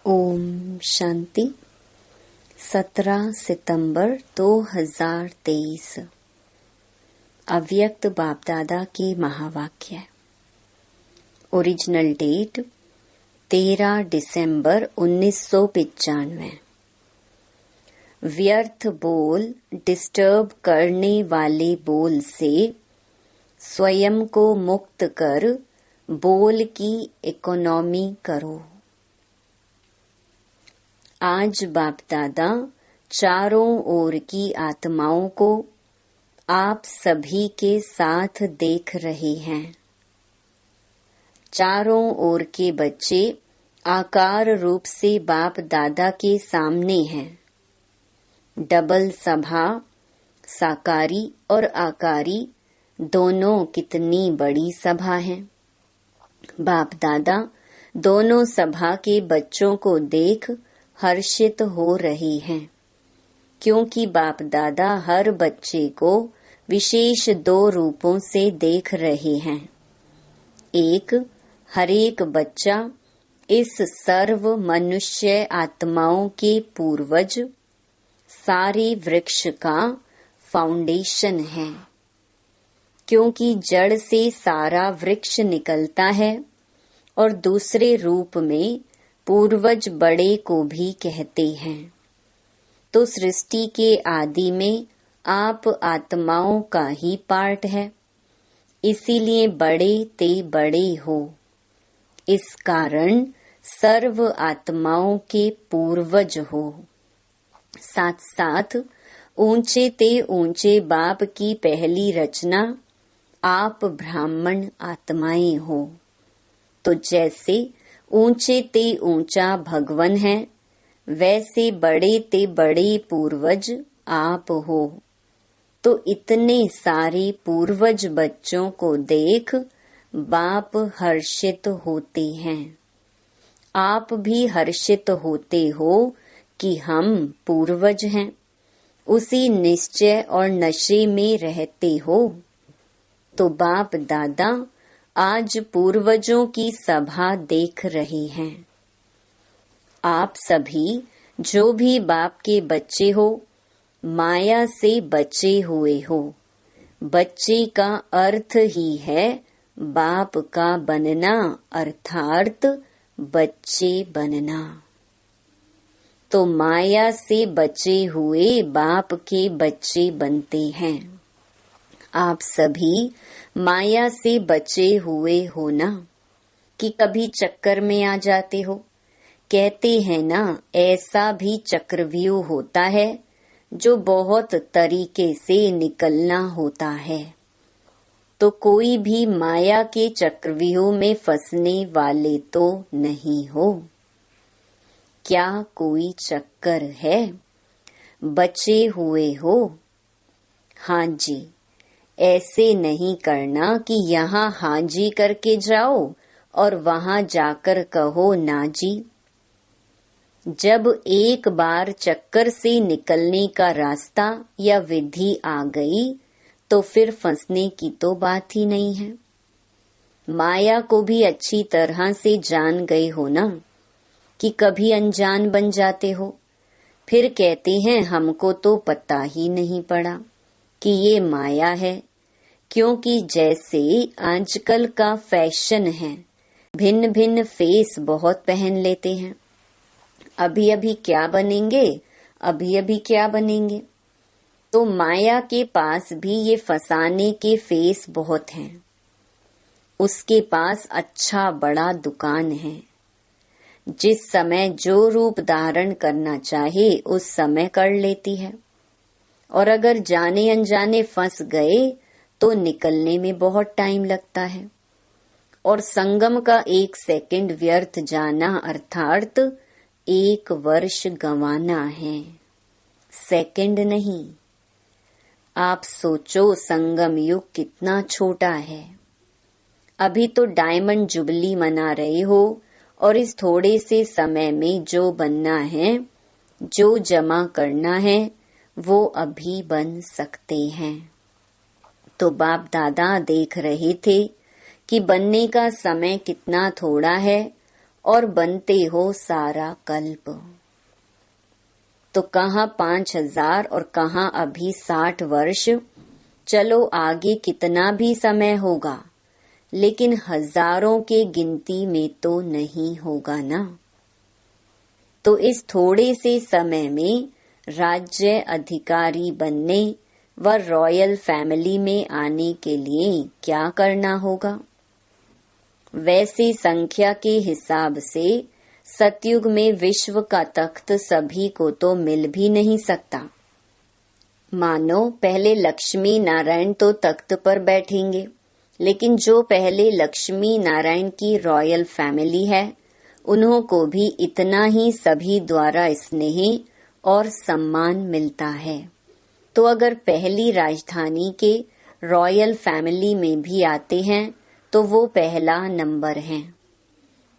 ओम शांति। 17 सितंबर 2023। अव्यक्त बाप दादा के महावाक्य। ओरिजिनल डेट 13 दिसंबर 1995। व्यर्थ बोल डिस्टर्ब करने वाले बोल से स्वयं को मुक्त कर बोल की इकोनॉमी करो। आज बाप दादा चारों ओर की आत्माओं को आप सभी के साथ देख रहे हैं। चारों ओर के बच्चे आकार रूप से बाप दादा के सामने हैं। डबल सभा साकारी और आकारी दोनों कितनी बड़ी सभा है। बाप दादा दोनों सभा के बच्चों को देख हर्षित हो रही हैं, क्योंकि बाप दादा हर बच्चे को विशेष 2 रूपों से देख रहे हैं। एक, हरेक बच्चा इस सर्व मनुष्य आत्माओं के पूर्वज सारे वृक्ष का फाउंडेशन है, क्योंकि जड़ से सारा वृक्ष निकलता है। और दूसरे रूप में पूर्वज बड़े को भी कहते हैं। तो सृष्टि के आदि में आप आत्माओं का ही पार्ट है, इसीलिए बड़े ते बड़े हो। इस कारण सर्व आत्माओं के पूर्वज हो। साथ साथ ऊंचे ते ऊंचे बाप की पहली रचना आप ब्राह्मण आत्माएं हो। तो जैसे ऊंचे ते ऊंचा भगवन है, वैसे बड़े ते बड़े पूर्वज आप हो। तो इतने सारे पूर्वज बच्चों को देख बाप हर्षित होते हैं। आप भी हर्षित होते हो कि हम पूर्वज हैं। उसी निश्चय और नशे में रहते हो। तो बाप दादा आज पूर्वजों की सभा देख रहे हैं। आप सभी जो भी बाप के बच्चे हो, माया से बचे हुए हो। बच्चे का अर्थ ही है बाप का बनना, अर्थात बच्चे बनना। तो माया से बचे हुए बाप के बच्चे बनते हैं। आप सभी माया से बचे हुए हो ना, कि कभी चक्कर में आ जाते हो। कहते हैं ना, ऐसा भी चक्रव्यूह होता है जो बहुत तरीके से निकलना होता है। तो कोई भी माया के चक्रव्यूह में फंसने वाले तो नहीं हो। क्या कोई चक्कर है? बचे हुए हो। हाँ जी, ऐसे नहीं करना कि यहाँ हाजी करके जाओ और वहाँ जाकर कहो ना जी। जब एक बार चक्कर से निकलने का रास्ता या विधि आ गई तो फिर फंसने की तो बात ही नहीं है। माया को भी अच्छी तरह से जान गए हो ना, कि कभी अनजान बन जाते हो। फिर कहते हैं हमको तो पता ही नहीं पड़ा कि ये माया है। क्योंकि जैसे आजकल का फैशन है, भिन्न भिन्न फेस बहुत पहन लेते हैं। अभी अभी क्या बनेंगे, अभी अभी क्या बनेंगे। तो माया के पास भी ये फंसाने के फेस बहुत हैं। उसके पास अच्छा बड़ा दुकान है। जिस समय जो रूप धारण करना चाहे उस समय कर लेती है। और अगर जाने अनजाने फंस गए तो निकलने में बहुत टाइम लगता है। और संगम का 1 सेकंड व्यर्थ जाना अर्थात 1 वर्ष गंवाना है, सेकंड नहीं। आप सोचो संगम युग कितना छोटा है। अभी तो डायमंड जुबली मना रहे हो और इस थोड़े से समय में जो बनना है, जो जमा करना है, वो अभी बन सकते हैं। तो बाप दादा देख रहे थे कि बनने का समय कितना थोड़ा है और बनते हो सारा कल्प। तो कहाँ 5000 और कहाँ अभी 60 वर्ष। चलो आगे कितना भी समय होगा, लेकिन हजारों के गिनती में तो नहीं होगा ना। तो इस थोड़े से समय में राज्य अधिकारी बनने व रॉयल फैमिली में आने के लिए क्या करना होगा? वैसे संख्या के हिसाब से सतयुग में विश्व का तख्त सभी को तो मिल भी नहीं सकता। मानो पहले लक्ष्मी नारायण तो तख्त पर बैठेंगे, लेकिन जो पहले लक्ष्मी नारायण की रॉयल फैमिली है, उन्हों को भी इतना ही सभी द्वारा स्नेह और सम्मान मिलता है। तो अगर पहली राजधानी के रॉयल फैमिली में भी आते हैं तो वो पहला नंबर है।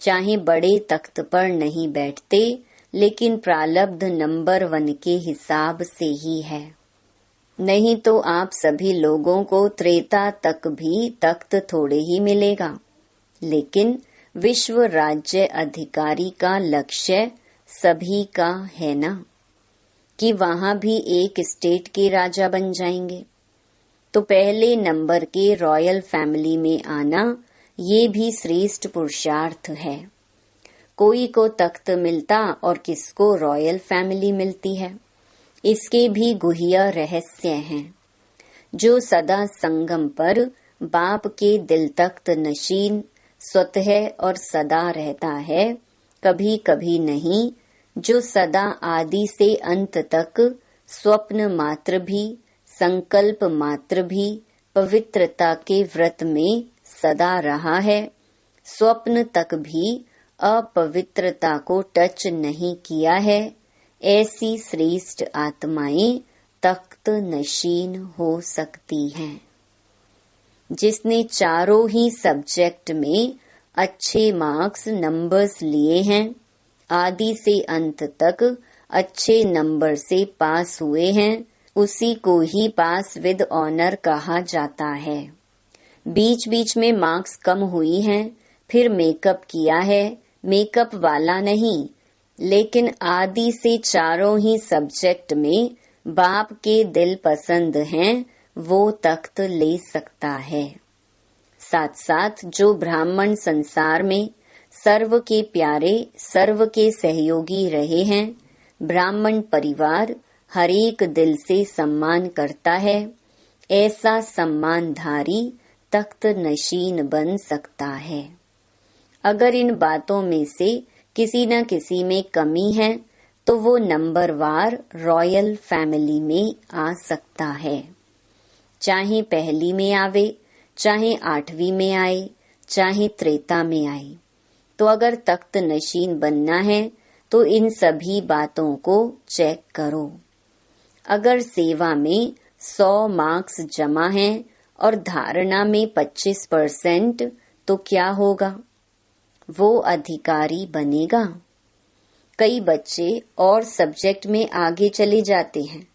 चाहे बड़े तख्त पर नहीं बैठते, लेकिन प्रारब्ध नंबर 1 के हिसाब से ही है। नहीं तो आप सभी लोगों को त्रेता तक भी तख्त थोड़े ही मिलेगा। लेकिन विश्व राज्य अधिकारी का लक्ष्य सभी का है ना, कि वहां भी एक स्टेट के राजा बन जाएंगे। तो पहले नंबर के रॉयल फैमिली में आना ये भी श्रेष्ठ पुरुषार्थ है। कोई को तख्त मिलता और किसको रॉयल फैमिली मिलती है, इसके भी गुह्य रहस्य हैं। जो सदा संगम पर बाप के दिल तख्त नशीन स्वतः और सदा रहता है, कभी कभी नहीं, जो सदा आदि से अंत तक स्वप्न मात्र भी, संकल्प मात्र भी पवित्रता के व्रत में सदा रहा है, स्वप्न तक भी अपवित्रता को टच नहीं किया है, ऐसी श्रेष्ठ आत्माएं तख्त नशीन हो सकती हैं। जिसने चारों ही सब्जेक्ट में अच्छे मार्क्स नंबर्स लिए हैं, आदि से अंत तक अच्छे नंबर से पास हुए हैं, उसी को ही पास विद ऑनर कहा जाता है। बीच बीच में मार्क्स कम हुई हैं, फिर मेकअप किया है, मेकअप वाला नहीं, लेकिन आदि से चारों ही सब्जेक्ट में बाप के दिल पसंद हैं, वो तख्त ले सकता है। साथ साथ जो ब्राह्मण संसार में सर्व के प्यारे, सर्व के सहयोगी रहे हैं, ब्राह्मण परिवार हरेक दिल से सम्मान करता है, ऐसा सम्मानधारी तख्त नशीन बन सकता है। अगर इन बातों में से किसी न किसी में कमी है, तो वो नंबरवार रॉयल फैमिली में आ सकता है। चाहे पहली में आवे, चाहे 8वीं में आए, चाहे त्रेता में आए। तो अगर तख्त नशीन बनना है तो इन सभी बातों को चेक करो। अगर सेवा में 100 मार्क्स जमा हैं और धारणा में 25%, तो क्या होगा? वो अधिकारी बनेगा। कई बच्चे और सब्जेक्ट में आगे चले जाते हैं,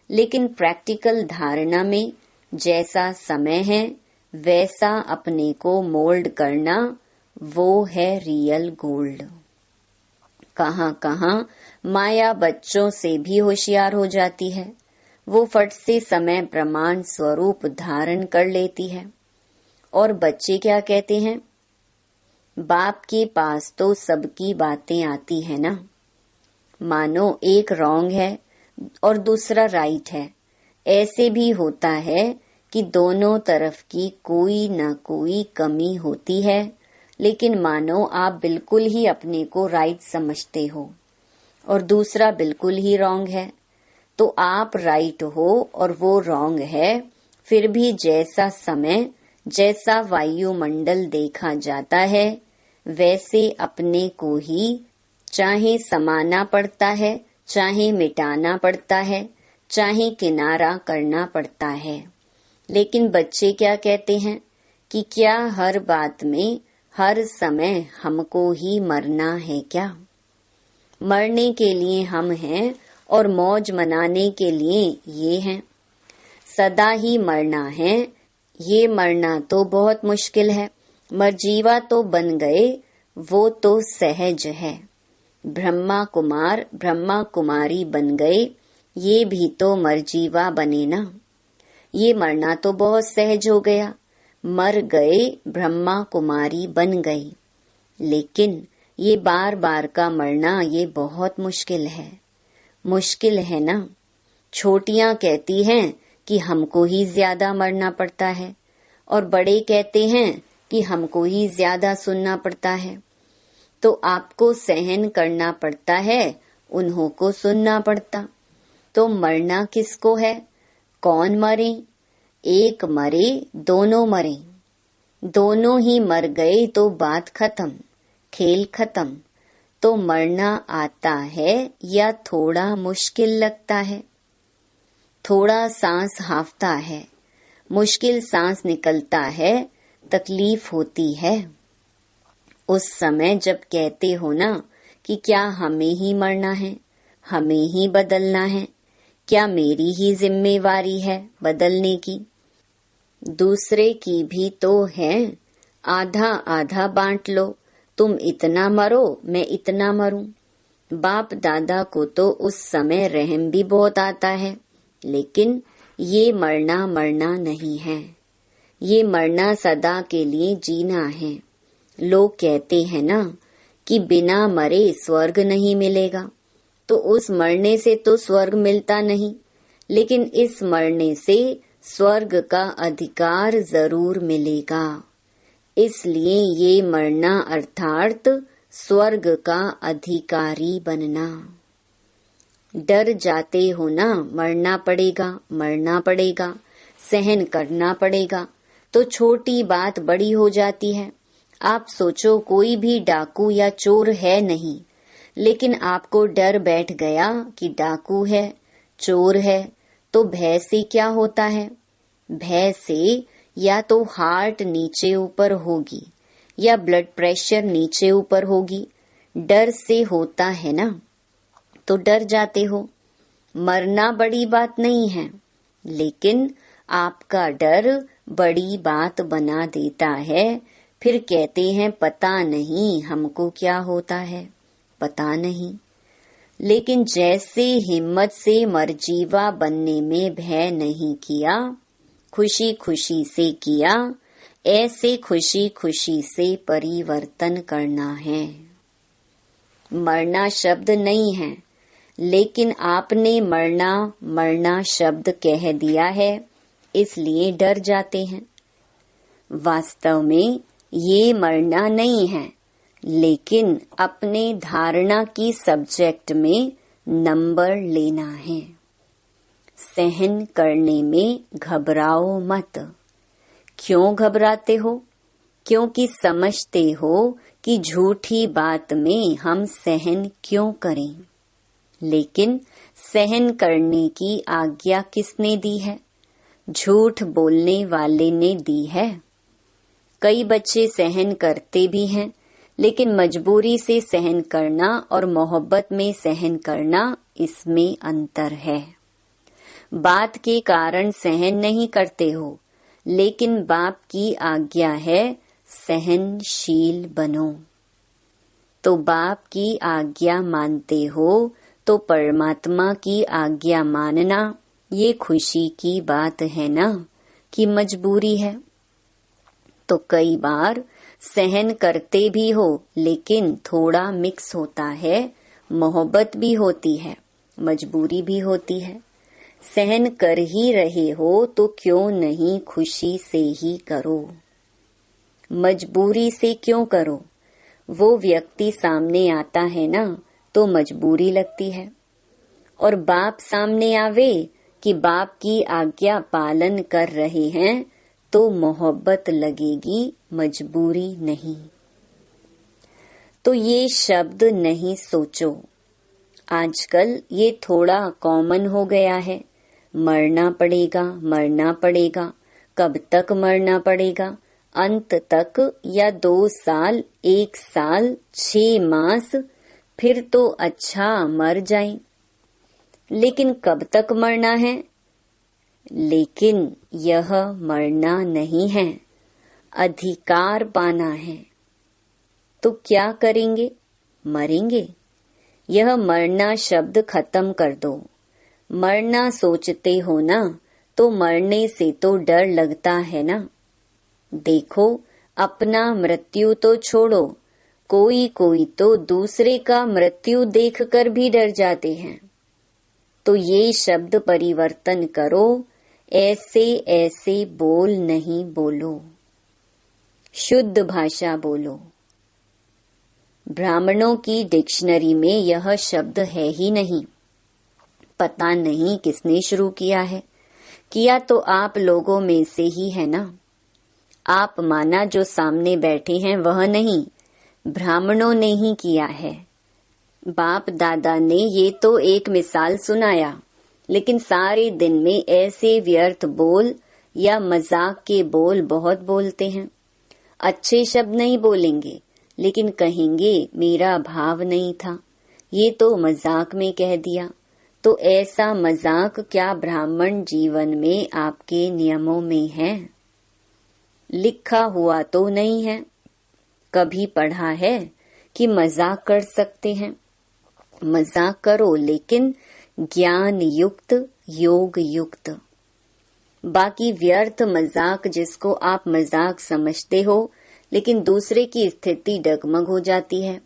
लेकिन प्रैक्टिकल धारणा में जैसा समय है वैसा अपने को मोल्ड करना, वो है रियल गोल्ड। कहाँ कहाँ माया बच्चों से भी होशियार हो जाती है। वो फट से समय प्रमाण स्वरूप धारण कर लेती है। और बच्चे क्या कहते हैं? बाप के पास तो सबकी बातें आती है ना। मानो एक रॉन्ग है और दूसरा राइट है। ऐसे भी होता है कि दोनों तरफ की कोई न कोई कमी होती है, लेकिन मानो आप बिल्कुल ही अपने को राइट समझते हो और दूसरा बिल्कुल ही रॉन्ग है। तो आप राइट हो और वो रॉन्ग है, फिर भी जैसा समय, जैसा वायुमंडल देखा जाता है, वैसे अपने को ही चाहे समाना पड़ता है, चाहे मिटाना पड़ता है, चाहे किनारा करना पड़ता है। लेकिन बच्चे क्या कहते हैं कि क्या हर बात में हर समय हमको ही मरना है क्या? मरने के लिए हम हैं और मौज मनाने के लिए ये हैं। सदा ही मरना है, ये मरना तो बहुत मुश्किल है। मरजीवा तो बन गए, वो तो सहज है। ब्रह्मा कुमार ब्रह्मा कुमारी बन गए, ये भी तो मरजीवा बने ना। ये मरना तो बहुत सहज हो गया, मर गए ब्रह्मा कुमारी बन गई। लेकिन ये बार बार का मरना ये बहुत मुश्किल है। मुश्किल है ना। छोटियां कहती हैं कि हमको ही ज्यादा मरना पड़ता है, और बड़े कहते हैं कि हमको ही ज्यादा सुनना पड़ता है। तो आपको सहन करना पड़ता है, उन्हों को सुनना पड़ता। तो मरना किसको है? कौन मरे? एक मरे दोनों मरे। दोनों ही मर गए तो बात खत्म, खेल खत्म। तो मरना आता है या थोड़ा मुश्किल लगता है? थोड़ा सांस हांफता है, मुश्किल सांस निकलता है, तकलीफ होती है। उस समय जब कहते हो ना कि क्या हमें ही मरना है, हमें ही बदलना है, क्या मेरी ही जिम्मेवारी है बदलने की? दूसरे की भी तो है। आधा आधा बांट लो, तुम इतना मरो मैं इतना मरूं। बाप दादा को तो उस समय रहम भी बहुत आता है, लेकिन ये मरना मरना नहीं है। ये मरना सदा के लिए जीना है। लोग कहते हैं ना कि बिना मरे स्वर्ग नहीं मिलेगा, तो उस मरने से तो स्वर्ग मिलता नहीं, लेकिन इस मरने से स्वर्ग का अधिकार जरूर मिलेगा। इसलिए ये मरना अर्थात स्वर्ग का अधिकारी बनना। डर जाते हो ना, मरना पड़ेगा मरना पड़ेगा, सहन करना पड़ेगा, तो छोटी बात बड़ी हो जाती है। आप सोचो कोई भी डाकू या चोर है नहीं, लेकिन आपको डर बैठ गया कि डाकू है, चोर है, तो भय से क्या होता है? भय से या तो हार्ट नीचे ऊपर होगी या ब्लड प्रेशर नीचे ऊपर होगी। डर से होता है ना, तो डर जाते हो। मरना बड़ी बात नहीं है, लेकिन आपका डर बड़ी बात बना देता है। फिर कहते हैं पता नहीं हमको क्या होता है, पता नहीं। लेकिन जैसे हिम्मत से मरजीवा बनने में भय नहीं किया, खुशी खुशी से किया, ऐसे खुशी खुशी से परिवर्तन करना है। मरना शब्द नहीं है, लेकिन आपने मरना मरना शब्द कह दिया है, इसलिए डर जाते हैं। वास्तव में ये मरना नहीं है, लेकिन अपने धारणा की सब्जेक्ट में नंबर लेना है। सहन करने में घबराओ मत। क्यों घबराते हो? क्योंकि समझते हो कि झूठी बात में हम सहन क्यों करें। लेकिन सहन करने की आज्ञा किसने दी है? झूठ बोलने वाले ने दी है। कई बच्चे सहन करते भी हैं, लेकिन मजबूरी से सहन करना और मोहब्बत में सहन करना, इसमें अंतर है। बात के कारण सहन नहीं करते हो, लेकिन बाप की आज्ञा है सहनशील बनो। तो बाप की आज्ञा मानते हो तो परमात्मा की आज्ञा मानना ये खुशी की बात है ना, कि मजबूरी है। तो कई बार सहन करते भी हो, लेकिन थोड़ा मिक्स होता है, मोहब्बत भी होती है, मजबूरी भी होती है। सहन कर ही रहे हो तो क्यों नहीं खुशी से ही करो। मजबूरी से क्यों करो? वो व्यक्ति सामने आता है ना, तो मजबूरी लगती है। और बाप सामने आवे कि बाप की आज्ञा पालन कर रहे हैं, तो मोहब्बत लगेगी, मजबूरी नहीं। तो ये शब्द नहीं सोचो। आजकल ये थोड़ा कॉमन हो गया है। मरना पड़ेगा मरना पड़ेगा, कब तक मरना पड़ेगा? अंत तक या 2 साल, 1 साल, 6 मास, फिर तो अच्छा मर जाए। लेकिन कब तक मरना है? लेकिन यह मरना नहीं है, अधिकार पाना है। तो क्या करेंगे? मरेंगे। यह मरना शब्द खत्म कर दो। मरना सोचते हो ना, तो मरने से तो डर लगता है ना। देखो, अपना मृत्यु तो छोड़ो, कोई कोई तो दूसरे का मृत्यु देखकर भी डर जाते हैं। तो ये शब्द परिवर्तन करो, ऐसे ऐसे बोल नहीं बोलो, शुद्ध भाषा बोलो। ब्राह्मणों की डिक्शनरी में यह शब्द है ही नहीं। पता नहीं किसने शुरू किया है। किया तो आप लोगों में से ही है ना। आप माना जो सामने बैठे हैं वह नहीं, ब्राह्मणों ने ही किया है। बाप दादा ने ये तो एक मिसाल सुनाया, लेकिन सारे दिन में ऐसे व्यर्थ बोल या मजाक के बोल बहुत बोलते हैं। अच्छे शब्द नहीं बोलेंगे, लेकिन कहेंगे मेरा भाव नहीं था, ये तो मजाक में कह दिया। तो ऐसा मजाक क्या ब्राह्मण जीवन में आपके नियमों में है? लिखा हुआ तो नहीं है। कभी पढ़ा है कि मजाक कर सकते हैं? मजाक करो, लेकिन ज्ञान युक्त, योग युक्त। बाकी व्यर्थ मजाक जिसको आप मजाक समझते हो, लेकिन दूसरे की स्थिति डगमग हो जाती है,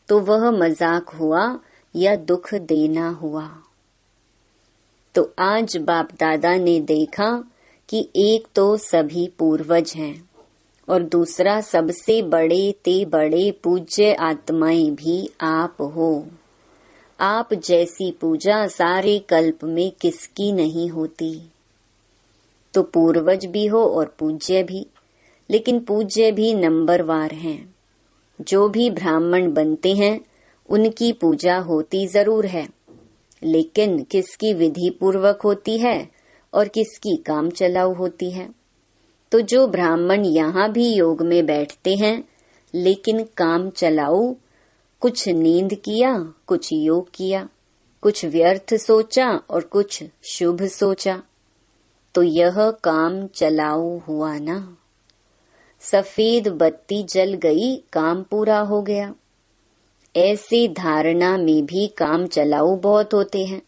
तो वह मजाक हुआ या दुख देना हुआ। तो आज बाप दादा ने देखा कि एक तो सभी पूर्वज हैं और दूसरा सबसे बड़े ते बड़े पूज्य आत्माएं भी आप हो। आप जैसी पूजा सारे कल्प में किसकी नहीं होती। तो पूर्वज भी हो और पूज्य भी, लेकिन पूज्य भी नंबरवार हैं। जो भी ब्राह्मण बनते हैं उनकी पूजा होती जरूर है, लेकिन किसकी विधि पूर्वक होती है और किसकी काम चलाऊ होती है। तो जो ब्राह्मण यहाँ भी योग में बैठते हैं, लेकिन काम चलाऊ, कुछ नींद किया, कुछ योग किया, कुछ व्यर्थ सोचा और कुछ शुभ सोचा, तो यह काम चलाऊ हुआ ना। सफेद बत्ती जल गई, काम पूरा हो गया। ऐसे धारणा में भी काम चलाऊ बहुत होते हैं।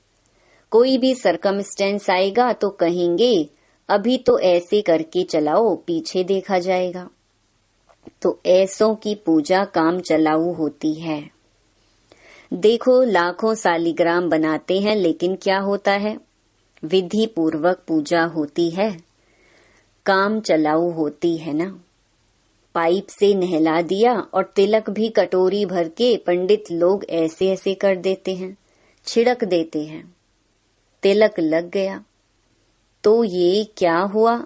कोई भी सरकमस्टेंस आएगा तो कहेंगे अभी तो ऐसे करके चलाओ, पीछे देखा जाएगा। तो ऐसों की पूजा काम चलाऊ होती है। देखो, लाखों सालिग्राम बनाते हैं, लेकिन क्या होता है? विधि पूर्वक पूजा होती है, काम चलाऊ होती है ना। पाइप से नहला दिया और तिलक भी कटोरी भर के पंडित लोग ऐसे ऐसे कर देते हैं, छिड़क देते हैं, तिलक लग गया। तो ये क्या हुआ?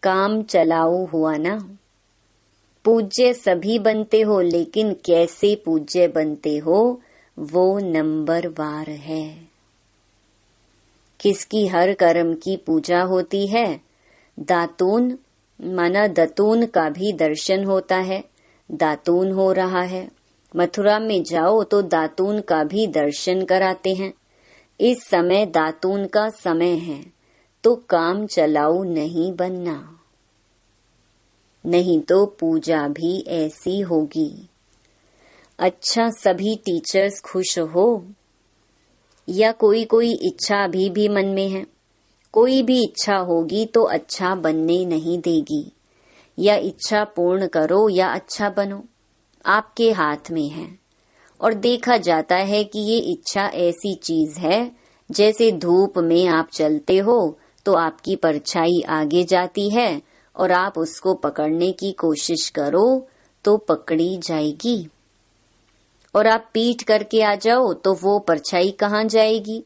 काम चलाऊ हुआ ना। पूज्य सभी बनते हो, लेकिन कैसे पूज्य बनते हो वो नंबरवार है। किसकी हर कर्म की पूजा होती है? दातून माना दतून का भी दर्शन होता है, दातून हो रहा है। मथुरा में जाओ तो दातून का भी दर्शन कराते हैं। इस समय दातून का समय है, तो काम चलाऊ नहीं बनना, नहीं तो पूजा भी ऐसी होगी। अच्छा, सभी टीचर्स खुश हो या कोई कोई इच्छा अभी भी मन में है? कोई भी इच्छा होगी तो अच्छा बनने नहीं देगी। या इच्छा पूर्ण करो या अच्छा बनो, आपके हाथ में है। और देखा जाता है कि ये इच्छा ऐसी चीज है जैसे धूप में आप चलते हो तो आपकी परछाई आगे जाती है और आप उसको पकड़ने की कोशिश करो तो पकड़ी जाएगी, और आप पीठ करके आ जाओ तो वो परछाई कहाँ जाएगी?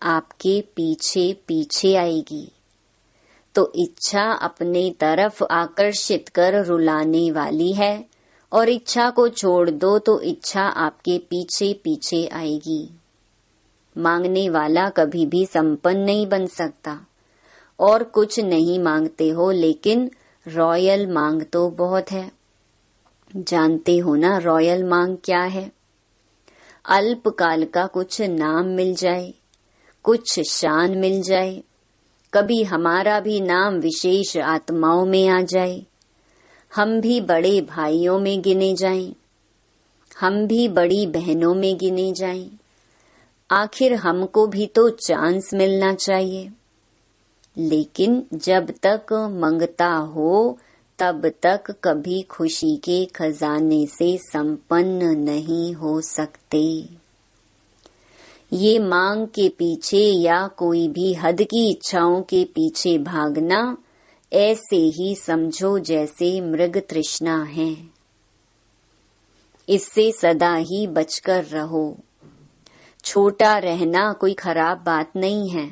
आपके पीछे पीछे आएगी। तो इच्छा अपने तरफ आकर्षित कर रुलाने वाली है, और इच्छा को छोड़ दो तो इच्छा आपके पीछे पीछे आएगी। मांगने वाला कभी भी संपन्न नहीं बन सकता। और कुछ नहीं मांगते हो, लेकिन रॉयल मांग तो बहुत है। जानते हो ना रॉयल मांग क्या है? अल्पकाल का कुछ नाम मिल जाए, कुछ शान मिल जाए, कभी हमारा भी नाम विशेष आत्माओं में आ जाए, हम भी बड़े भाइयों में गिने जाएं, हम भी बड़ी बहनों में गिने जाएं। आखिर हमको भी तो चांस मिलना चाहिए। लेकिन जब तक मंगता हो तब तक कभी खुशी के खजाने से संपन्न नहीं हो सकते। ये मांग के पीछे या कोई भी हद की इच्छाओं के पीछे भागना ऐसे ही समझो जैसे मृग तृष्णा है। इससे सदा ही बचकर रहो। छोटा रहना कोई खराब बात नहीं है।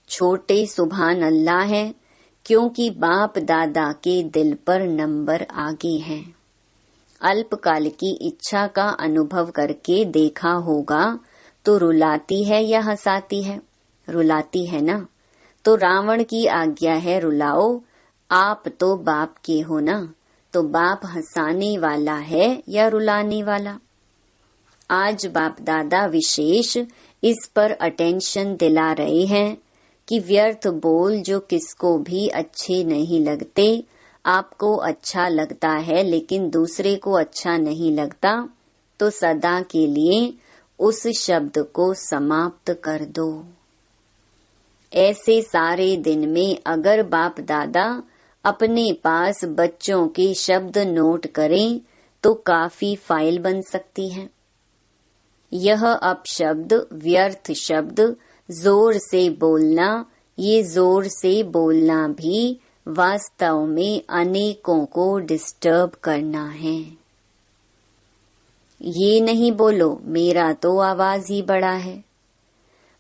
छोटे सुभान अल्लाह है, क्योंकि बाप दादा के दिल पर नंबर आगे हैं। अल्पकाल की इच्छा का अनुभव करके देखा होगा तो रुलाती है या हंसाती है? रुलाती है ना। तो रावण की आज्ञा है रुलाओ, आप तो बाप के हो ना, तो बाप हंसाने वाला है या रुलाने वाला? आज बाप दादा विशेष इस पर अटेंशन दिला रहे हैं कि व्यर्थ बोल जो किसको भी अच्छे नहीं लगते, आपको अच्छा लगता है लेकिन दूसरे को अच्छा नहीं लगता, तो सदा के लिए उस शब्द को समाप्त कर दो। ऐसे सारे दिन में अगर बाप दादा अपने पास बच्चों के शब्द नोट करें तो काफी फाइल बन सकती है। यह अपशब्द, व्यर्थ शब्द, जोर से बोलना, ये जोर से बोलना भी वास्तव में अनेकों को डिस्टर्ब करना है। ये नहीं बोलो मेरा तो आवाज ही बड़ा है।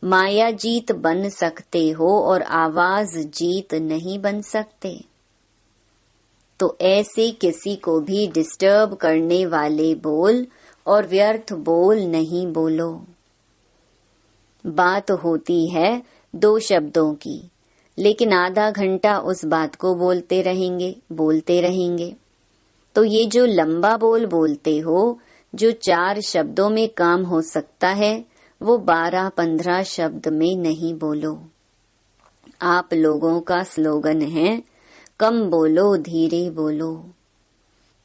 माया जीत बन सकते हो और आवाज जीत नहीं बन सकते। तो ऐसे किसी को भी डिस्टर्ब करने वाले बोल और व्यर्थ बोल नहीं बोलो। बात होती है 2 शब्दों की, लेकिन आधा घंटा उस बात को बोलते रहेंगे। तो ये जो लंबा बोल बोलते हो, जो 4 शब्दों में काम हो सकता है, वो 12-15 शब्द में नहीं बोलो। आप लोगों का स्लोगन है कम बोलो धीरे बोलो।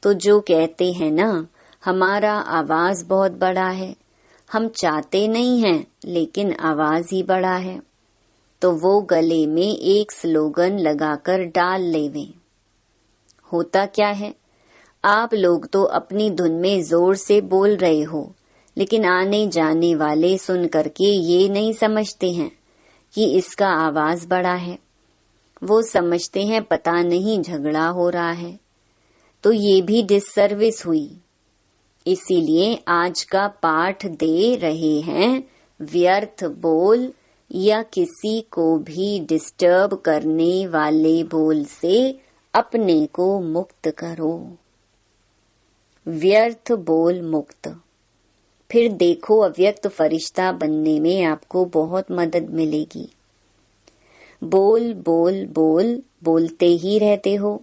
तो जो कहते हैं ना हमारा आवाज बहुत बड़ा है, हम चाहते नहीं हैं लेकिन आवाज ही बड़ा है, तो वो गले में एक स्लोगन लगाकर डाल लेवें। होता क्या है, आप लोग तो अपनी धुन में जोर से बोल रहे हो, लेकिन आने जाने वाले सुन करके ये नहीं समझते हैं कि इसका आवाज बड़ा है। वो समझते हैं पता नहीं झगड़ा हो रहा है। तो ये भी डिससर्विस हुई। इसीलिए आज का पाठ दे रहे हैं, व्यर्थ बोल या किसी को भी डिस्टर्ब करने वाले बोल से अपने को मुक्त करो। व्यर्थ बोल मुक्त। फिर देखो अव्यक्त फरिश्ता बनने में आपको बहुत मदद मिलेगी। बोल बोल बोल बोलते ही रहते हो।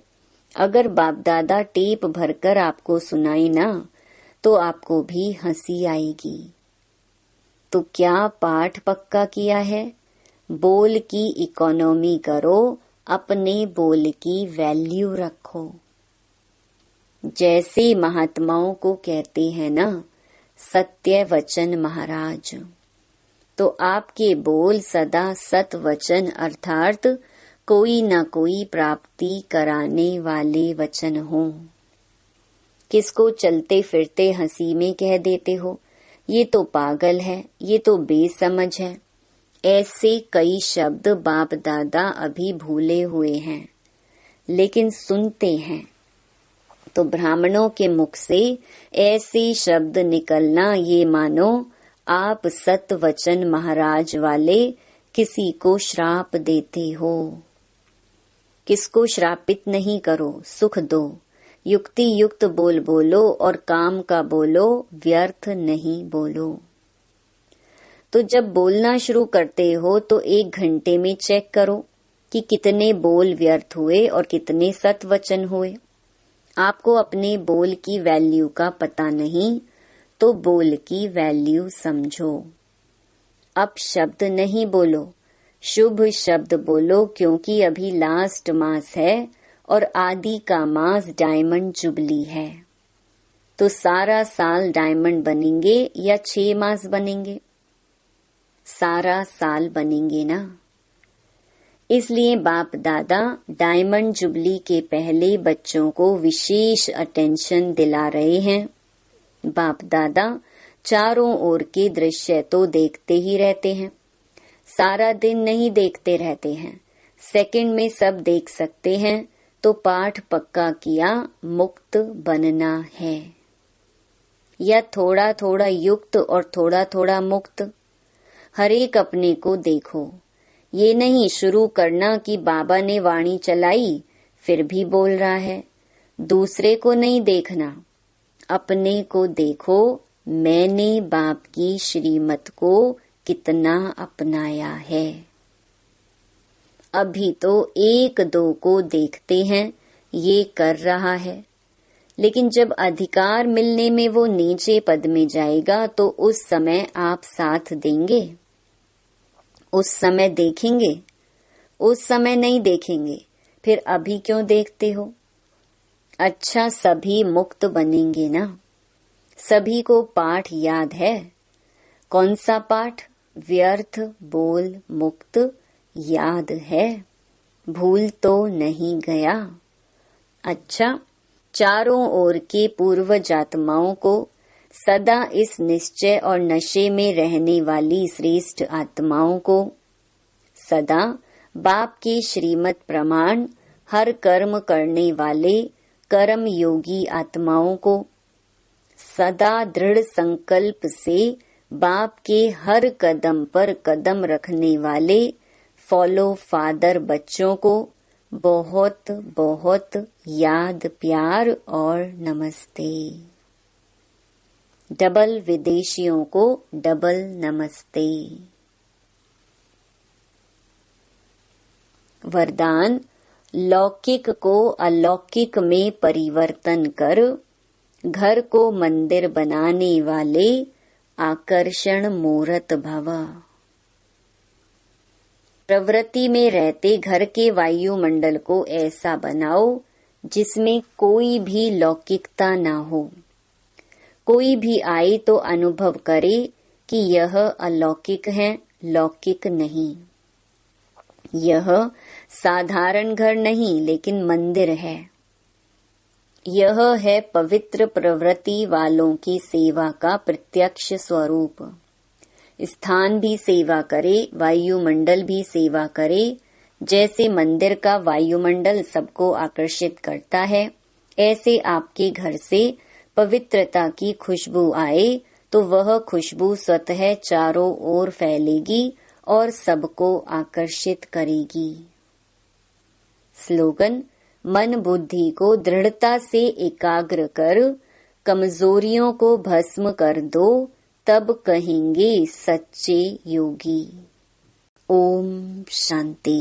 अगर बाप दादा टेप भरकर आपको सुनाए ना तो आपको भी हंसी आएगी। तो क्या पाठ पक्का किया है? बोल की इकोनॉमी करो, अपने बोल की वैल्यू रखो। जैसे महात्माओं को कहते हैं ना सत्य वचन महाराज, तो आपके बोल सदा सत वचन अर्थात कोई न कोई प्राप्ति कराने वाले वचन हो। किसको चलते फिरते हंसी में कह देते हो ये तो पागल है, ये तो बेसमझ है। ऐसे कई शब्द बाप दादा अभी भूले हुए हैं, लेकिन सुनते हैं। तो ब्राह्मणों के मुख से ऐसे शब्द निकलना ये मानो आप सत वचन महाराज वाले किसी को श्राप देते हो। किसको श्रापित नहीं करो, सुख दो। युक्ति युक्त बोल बोलो और काम का बोलो, व्यर्थ नहीं बोलो। तो जब बोलना शुरू करते हो तो 1 घंटे में चेक करो कि कितने बोल व्यर्थ हुए और कितने सत वचन हुए। आपको अपने बोल की वैल्यू का पता नहीं तो बोल की वैल्यू समझो। अब शब्द नहीं बोलो, शुभ शब्द बोलो, क्योंकि अभी लास्ट मास है और आदि का मास डायमंड जुबली है। तो सारा साल डायमंड बनेंगे या 6 मास बनेंगे? सारा साल बनेंगे ना। इसलिए बाप दादा डायमंड जुबली के पहले बच्चों को विशेष अटेंशन दिला रहे हैं। बाप दादा चारों ओर के दृश्य तो देखते ही रहते हैं, सारा दिन नहीं देखते रहते हैं, सेकंड में सब देख सकते हैं। तो पाठ पक्का किया, मुक्त बनना है। या थोड़ा थोड़ा युक्त और थोड़ा थोड़ा मुक्त? हर एक अपने को देखो। ये नहीं शुरू करना कि बाबा ने वाणी चलाई फिर भी बोल रहा है। दूसरे को नहीं देखना, अपने को देखो। मैंने बाप की श्रीमत को कितना अपनाया है। अभी तो 1-2 को देखते हैं ये कर रहा है, लेकिन जब अधिकार मिलने में वो नीचे पद में जाएगा तो उस समय आप साथ देंगे? उस समय देखेंगे? उस समय नहीं देखेंगे, फिर अभी क्यों देखते हो? अच्छा, सभी मुक्त बनेंगे ना? सभी को पाठ याद है? कौन सा पाठ? व्यर्थ बोल मुक्त याद है? भूल तो नहीं गया? अच्छा, चारों ओर के पूर्वज आत्माओं को सदा इस निश्चय और नशे में रहने वाली श्रेष्ठ आत्माओं को, सदा बाप के श्रीमत प्रमाण हर कर्म करने वाले कर्म योगी आत्माओं को, सदा दृढ़ संकल्प से बाप के हर कदम पर कदम रखने वाले फॉलो फादर बच्चों को बहुत बहुत याद, प्यार और नमस्ते। डबल विदेशियों को डबल नमस्ते। वरदान: लौकिक को अलौकिक में परिवर्तन कर घर को मंदिर बनाने वाले आकर्षण मूर्त भव। प्रवृत्ति में रहते घर के वायुमंडल को ऐसा बनाओ जिसमें कोई भी लौकिकता ना हो। कोई भी आए तो अनुभव करे कि यह अलौकिक है, लौकिक नहीं। यह साधारण घर नहीं लेकिन मंदिर है। यह है पवित्र प्रवृत्ति वालों की सेवा का प्रत्यक्ष स्वरूप। स्थान भी सेवा करे, वायुमंडल भी सेवा करे। जैसे मंदिर का वायुमंडल सबको आकर्षित करता है, ऐसे आपके घर से पवित्रता की खुशबू आए तो वह खुशबू स्वतः चारों ओर फैलेगी और सबको आकर्षित करेगी। स्लोगन: मन बुद्धि को दृढ़ता से एकाग्र कर कमजोरियों को भस्म कर दो, तब कहेंगे सच्चे योगी। ओम शांति।